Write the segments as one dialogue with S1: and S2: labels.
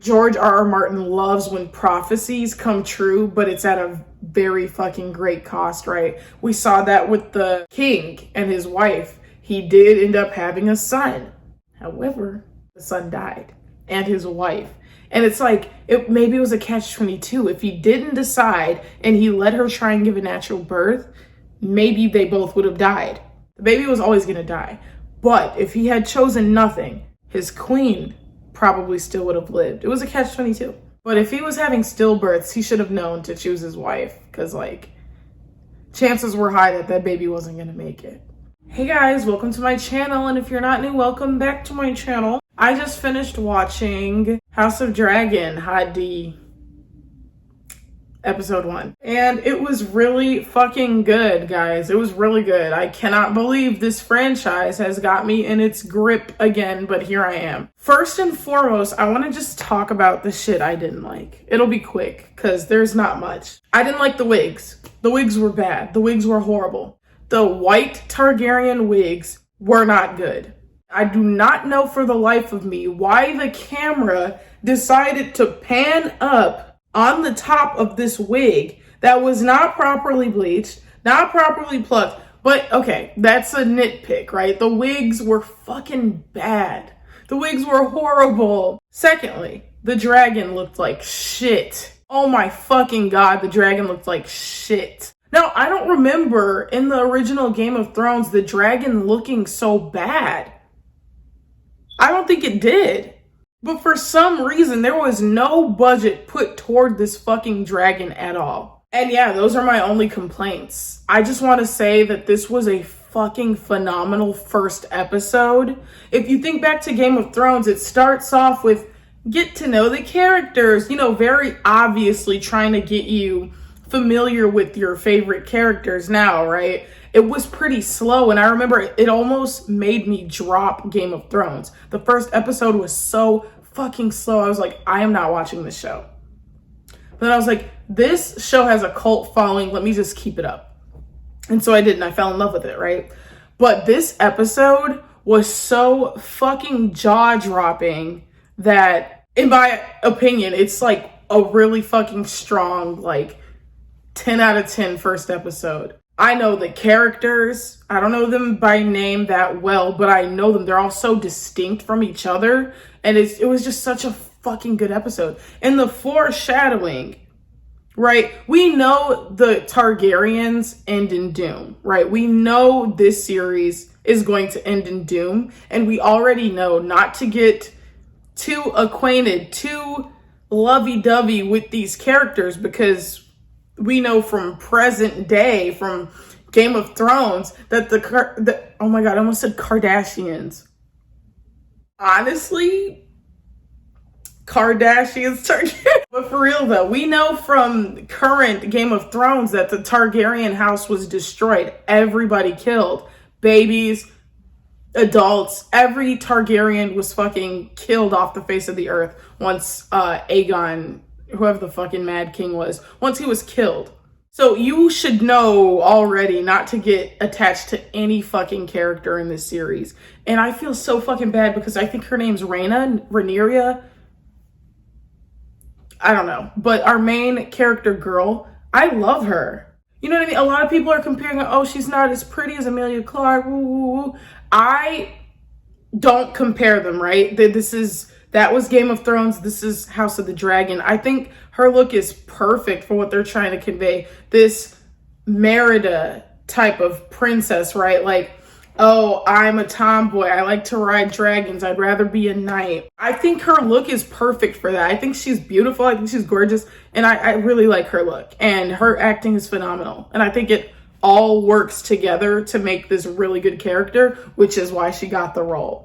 S1: George R.R. Martin loves when prophecies come true, but it's at a very fucking great cost, right? We saw that with the king and his wife. He did end up having a son. However, the son died and his wife. And it's like, maybe it was a catch-22. If he didn't decide and he let her try and give a natural birth, maybe they both would have died. The baby was always going to die. But if he had chosen nothing, his queen probably still would have lived. It was a catch-22. But if he was having stillbirths, he should have known to choose his wife, because like chances were high that that baby wasn't going to make it. Hey guys, welcome to my channel, and if you're not new, welcome back to my channel. I just finished watching House of Dragon Had D episode 1, and it was really fucking good, guys. It was really good. I cannot believe this franchise has got me in its grip again, but here I am. First and foremost, I want to just talk about the shit I didn't like. It'll be quick because there's not much. I didn't like the wigs. The wigs were bad. The wigs were horrible. The white Targaryen wigs were not good. I do not know for the life of me why the camera decided to pan up on the top of this wig that was not properly bleached, not properly plucked. But okay, that's a nitpick, right? The wigs were fucking bad. The wigs were horrible. Secondly, the dragon looked like shit. Oh my fucking God, the dragon looked like shit. Now, I don't remember in the original Game of Thrones the dragon looking so bad. I don't think it did. But for some reason, there was no budget put toward this fucking dragon at all. And yeah, those are my only complaints. I just want to say that this was a fucking phenomenal first episode. If you think back to Game of Thrones, it starts off with get to know the characters, you know, very obviously trying to get you familiar with your favorite characters now, right? It was pretty slow, and I remember it almost made me drop Game of Thrones. The first episode was so fucking slow. I was like, I am not watching this show. But I was like, this show has a cult following. Let me just keep it up. And so I did, and I fell in love with it, right? But this episode was so fucking jaw-dropping that, in my opinion, it's like a really fucking strong, like, 10 out of 10 first episode. I know the characters. I don't know them by name that well, but I know them. They're all so distinct from each other. And it was just such a fucking good episode. And the foreshadowing, right? We know the Targaryens end in doom, right? We know this series is going to end in doom. And we already know not to get too acquainted, too lovey-dovey with these characters, because we know from present day, from Game of Thrones, that oh my God, I almost said Kardashians. Honestly, Kardashians, Targaryen. But for real though, we know from current Game of Thrones that the Targaryen house was destroyed. Everybody killed. Babies, adults, every Targaryen was fucking killed off the face of the earth once Aegon, whoever the fucking Mad King was, once he was killed. So you should know already not to get attached to any fucking character in this series. And I feel so fucking bad because I think her name's Rhaenyra. I don't know. But our main character girl, I love her. You know what I mean? A lot of people are comparing her, oh, she's not as pretty as Emilia Clarke. Woo. I don't compare them, right? That was Game of Thrones. This is House of the Dragon. I think her look is perfect for what they're trying to convey. This Merida type of princess, right? Like, oh, I'm a tomboy. I like to ride dragons. I'd rather be a knight. I think her look is perfect for that. I think she's beautiful. I think she's gorgeous. And I really like her look. And her acting is phenomenal. And I think it all works together to make this really good character, which is why she got the role.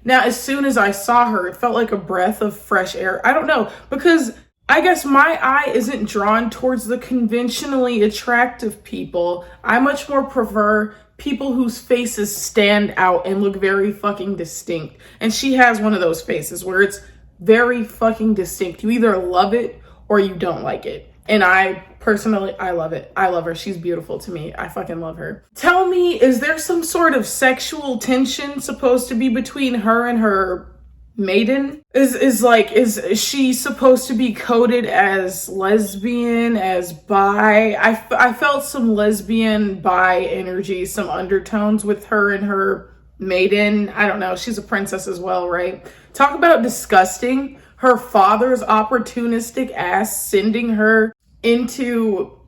S1: Now, as soon as I saw her, it felt like a breath of fresh air. I don't know, because I guess my eye isn't drawn towards the conventionally attractive people. I much more prefer people whose faces stand out and look very fucking distinct. And she has one of those faces where it's very fucking distinct. You either love it or you don't like it. And I love it. I love her. She's beautiful to me. I fucking love her. Tell me, is there some sort of sexual tension supposed to be between her and her Maiden is she supposed to be coded as lesbian, as bi? I felt some lesbian bi energy, some undertones with her and her Maiden. I don't know, she's a princess as well, right? Talk about disgusting. Her father's opportunistic ass sending her into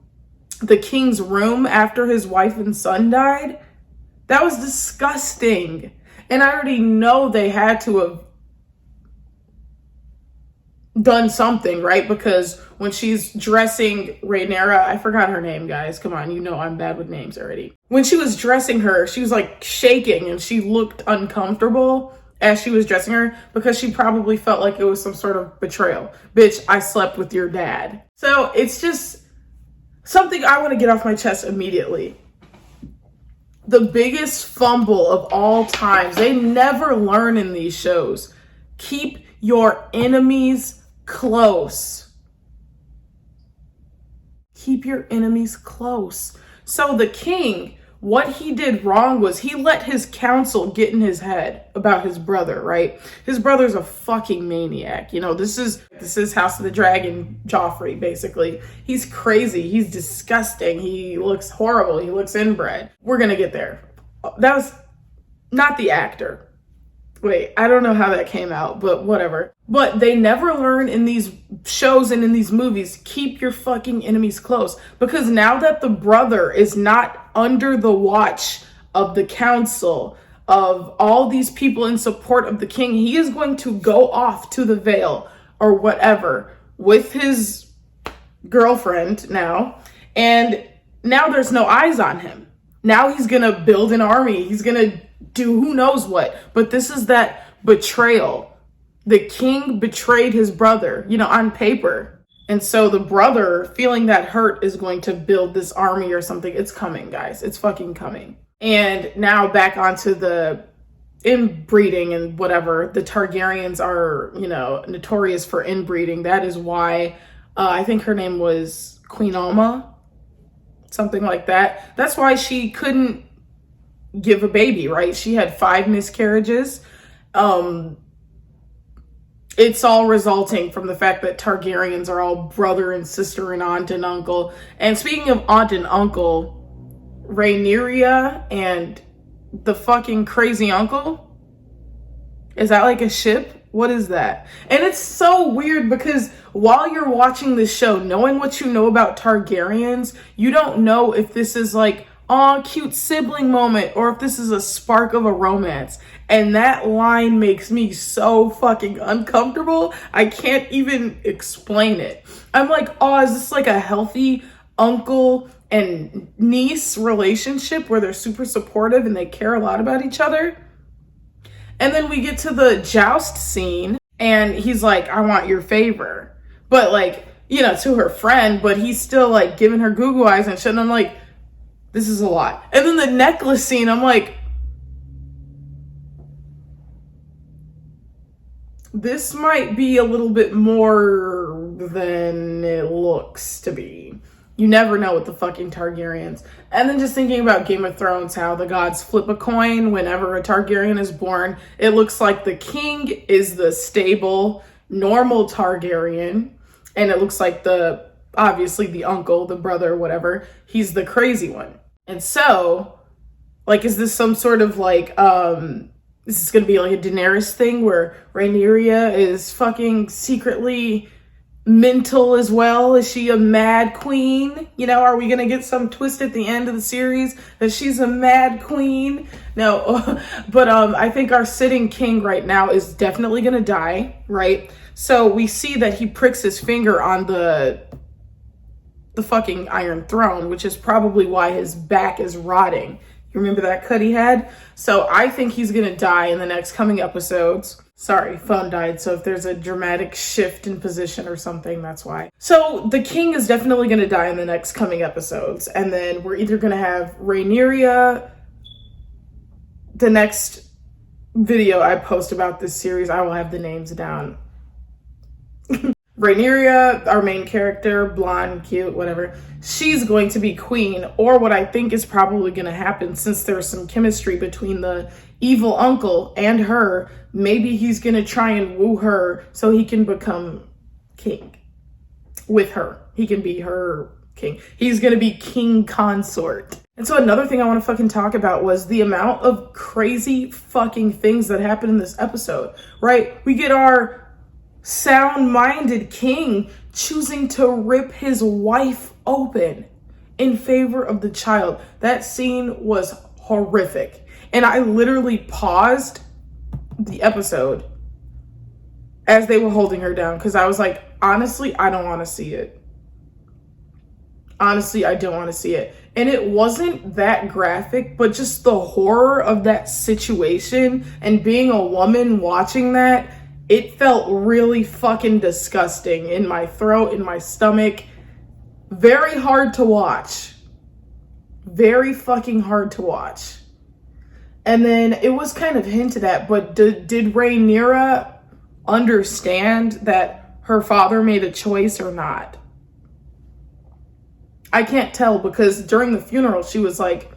S1: the king's room after his wife and son died. That was disgusting. And I already know they had to have done something, right? Because when she's dressing Rhaenyra, I forgot her name, guys. Come on, you know I'm bad with names already. When she was dressing her, she was like shaking and she looked uncomfortable as she was dressing her because she probably felt like it was some sort of betrayal. Bitch, I slept with your dad. So it's just something I want to get off my chest immediately. The biggest fumble of all times. They never learn in these shows. Keep your enemies close. Keep your enemies close. So the king, what he did wrong was he let his council get in his head about his brother, right? His brother's a fucking maniac. You know, this is House of the Dragon Joffrey, basically. He's crazy. He's disgusting. He looks horrible. He looks inbred. We're gonna get there. That was not the actor. Wait, I don't know how that came out, but whatever. But they never learn in these shows and in these movies, keep your fucking enemies close. Because now that the brother is not under the watch of the council, of all these people in support of the king, he is going to go off to the Vale or whatever with his girlfriend now. And now there's no eyes on him. Now he's gonna build an army. He's gonna do who knows what. But this is that betrayal. The king betrayed his brother, you know, on paper. And so the brother, feeling that hurt, is going to build this army or something. It's coming, guys. It's fucking coming. And now back onto the inbreeding and whatever. The Targaryens are, you know, notorious for inbreeding. That is why I think her name was Queen Alma, something like that. That's why she couldn't give a baby, right? She had 5 miscarriages. It's all resulting from the fact that Targaryens are all brother and sister and aunt and uncle. And speaking of aunt and uncle, Rhaenyra and the fucking crazy uncle, is that like a ship? What is that? And it's so weird because while you're watching this show, knowing what you know about Targaryens, you don't know if this is like, aw, cute sibling moment, or if this is a spark of a romance. And that line makes me so fucking uncomfortable. I can't even explain it. I'm like, oh, is this like a healthy uncle and niece relationship where they're super supportive and they care a lot about each other? And then we get to the joust scene and he's like, I want your favor. But like, you know, to her friend, but he's still like giving her Google eyes and shit. And I'm like, this is a lot. And then the necklace scene, I'm like, this might be a little bit more than it looks to be. You never know with the fucking Targaryens. And then just thinking about Game of Thrones, how the gods flip a coin whenever a Targaryen is born. It looks like the king is the stable, normal Targaryen. And it looks like obviously the uncle, the brother, whatever, he's the crazy one. And so, like, is this some sort of like, is this gonna be like a Daenerys thing where Rhaenyra is fucking secretly mental as well? Is she a mad queen? You know, are we gonna get some twist at the end of the series that she's a mad queen? No, but I think our sitting king right now is definitely gonna die, right? So we see that he pricks his finger on the fucking Iron Throne, which is probably why his back is rotting. You remember that cut he had? So I think he's gonna die in the next coming episodes. Sorry, phone died. So if there's a dramatic shift in position or something, that's why. So the king is definitely gonna die in the next coming episodes. And then we're either gonna have Rhaenyra. The next video I post about this series, I will have the names down. Rhaenyra, our main character, blonde, cute, whatever, she's going to be queen, or what I think is probably going to happen, since there's some chemistry between the evil uncle and her, maybe he's gonna try and woo her so he can become king with her. He can be her king. He's gonna be king consort. And so another thing I want to fucking talk about was the amount of crazy fucking things that happened in this episode, right? We get our sound-minded king choosing to rip his wife open in favor of the child. That scene was horrific. And I literally paused the episode as they were holding her down because I was like, honestly, I don't want to see it. Honestly, I don't want to see it. And it wasn't that graphic, but just the horror of that situation and being a woman watching that, it felt really fucking disgusting in my throat, in my stomach. Very hard to watch. Very fucking hard to watch. And then it was kind of hinted at, but did Rhaenyra understand that her father made a choice or not? I can't tell because during the funeral, she was like,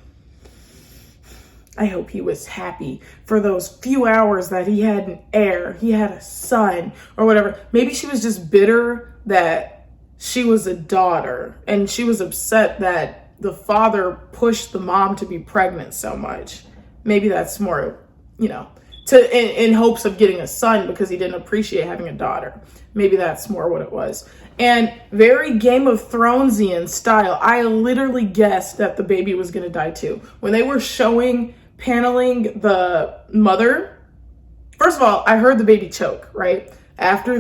S1: I hope he was happy for those few hours that he had an heir, he had a son or whatever. Maybe she was just bitter that she was a daughter and she was upset that the father pushed the mom to be pregnant so much. Maybe that's more, you know, in hopes of getting a son because he didn't appreciate having a daughter. Maybe that's more what it was. And very Game of Thronesian style, I literally guessed that the baby was going to die too. When they were paneling the mother, first of all, I heard the baby choke, right? After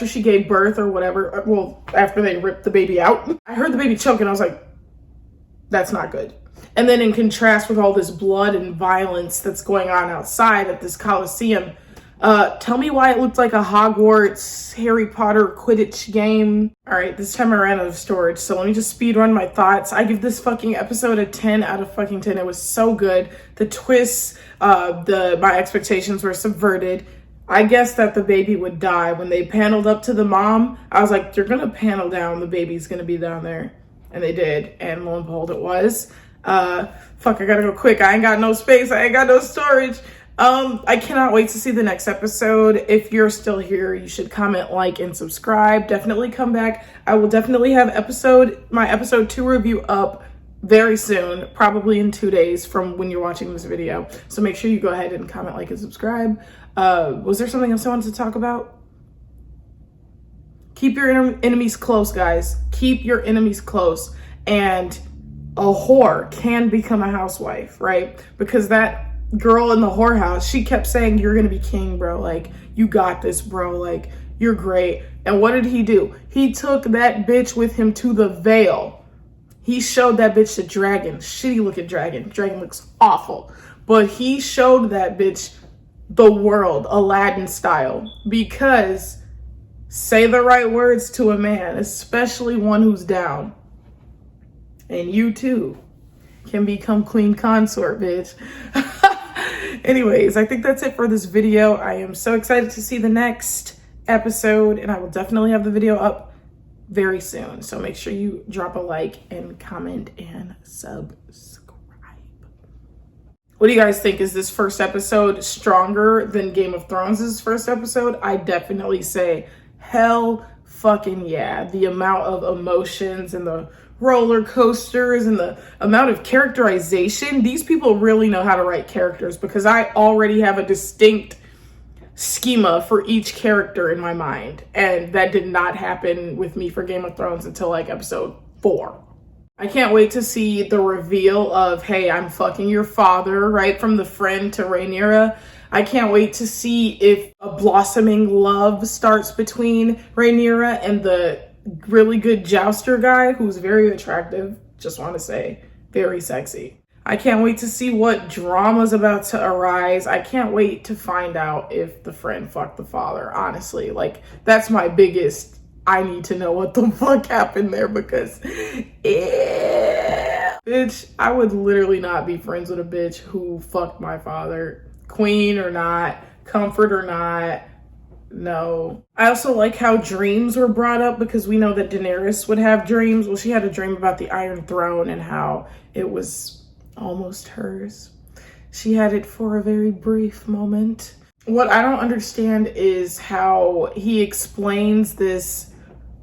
S1: she gave birth or whatever, well, after they ripped the baby out, I heard the baby choke and I was like, that's not good. And then in contrast with all this blood and violence that's going on outside at this Coliseum, tell me why it looked like a Hogwarts Harry Potter Quidditch game. All right, this time I ran out of storage, so let me just speed run my thoughts. I give this fucking episode a 10 out of fucking 10. It was so good. The twists, my expectations were subverted. I guessed that the baby would die. When they paneled up to the mom, I was like, they're gonna panel down, the baby's gonna be down there. And they did, and lo and behold, it was. Fuck, I gotta go quick. I ain't got no space. I ain't got no storage. I cannot wait to see the next episode. If you're still here, you should comment, like, and subscribe. Definitely come back. I will definitely have my episode 2 review up very soon, probably in 2 days from when you're watching this video. So make sure you go ahead and comment, like, and subscribe. Was there something else I wanted to talk about? Keep your enemies close, guys. Keep your enemies close. And a whore can become a housewife, right? Because that girl in the whorehouse, she kept saying, you're gonna be king, bro. Like, you got this, bro. Like, you're great. And what did he do? He took that bitch with him to the Vale. He showed that bitch the dragon. Shitty looking dragon. Dragon looks awful. But he showed that bitch the world, Aladdin style. Because say the right words to a man, especially one who's down. And you too can become queen consort, bitch. Anyways, I think that's it for this video. I am so excited to see the next episode, and I will definitely have the video up very soon. So make sure you drop a like and comment and subscribe. What do you guys think? Is this first episode stronger than Game of Thrones' first episode? I definitely say hell fucking yeah. The amount of emotions and the roller coasters and the amount of characterization. These people really know how to write characters because I already have a distinct schema for each character in my mind. And that did not happen with me for Game of Thrones until like episode 4. I can't wait to see the reveal of, hey, I'm fucking your father, right? From the friend to Rhaenyra. I can't wait to see if a blossoming love starts between Rhaenyra and the really good jouster guy who's very attractive. Just want to say, very sexy. I can't wait to see what drama's about to arise. I can't wait to find out if the friend fucked the father, honestly. Like, that's my biggest, I need to know what the fuck happened there because, yeah. Bitch, I would literally not be friends with a bitch who fucked my father. Queen or not, comfort or not. No. I also like how dreams were brought up because we know that Daenerys would have dreams. Well, she had a dream about the Iron Throne and how it was almost hers. She had it for a very brief moment. what I don't understand is how he explains this.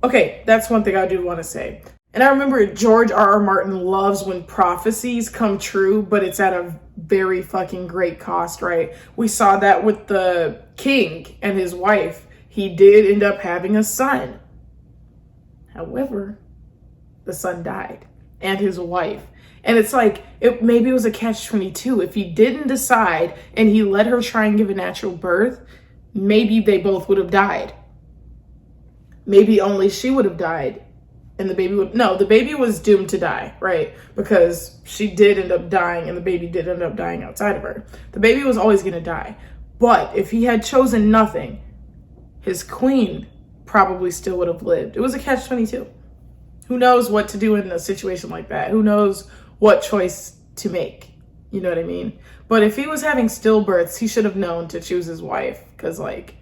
S1: Okay, that's one thing I do want to say. And I remember George R.R. Martin loves when prophecies come true, but it's at a very fucking great cost, right? We saw that with the king and his wife. He did end up having a son. However, the son died, and his wife. And it's like, maybe it was a catch-22. If he didn't decide and he let her try and give a natural birth, maybe they both would have died. Maybe only she would have died. And the baby was doomed to die, right? Because she did end up dying and the baby did end up dying outside of her. The baby was always going to die. But if he had chosen nothing, his queen probably still would have lived. It was a catch-22. Who knows what to do in a situation like that? Who knows what choice to make? You know what I mean? But if he was having stillbirths, he should have known to choose his wife, because like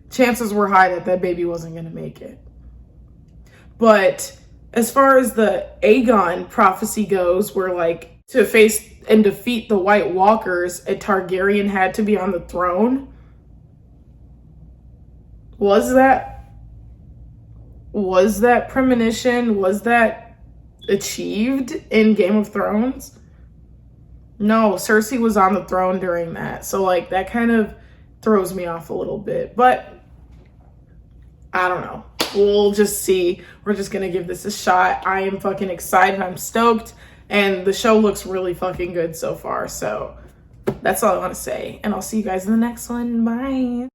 S1: chances were high that that baby wasn't going to make it. But as far as the Aegon prophecy goes, where like to face and defeat the White Walkers, a Targaryen had to be on the throne. Was that premonition? Was that achieved in Game of Thrones? No, Cersei was on the throne during that. So like that kind of throws me off a little bit, but I don't know. We'll just see. We're just gonna give this a shot. I am fucking excited. I'm stoked. And the show looks really fucking good so far. So that's all I want to say. And I'll see you guys in the next one. Bye.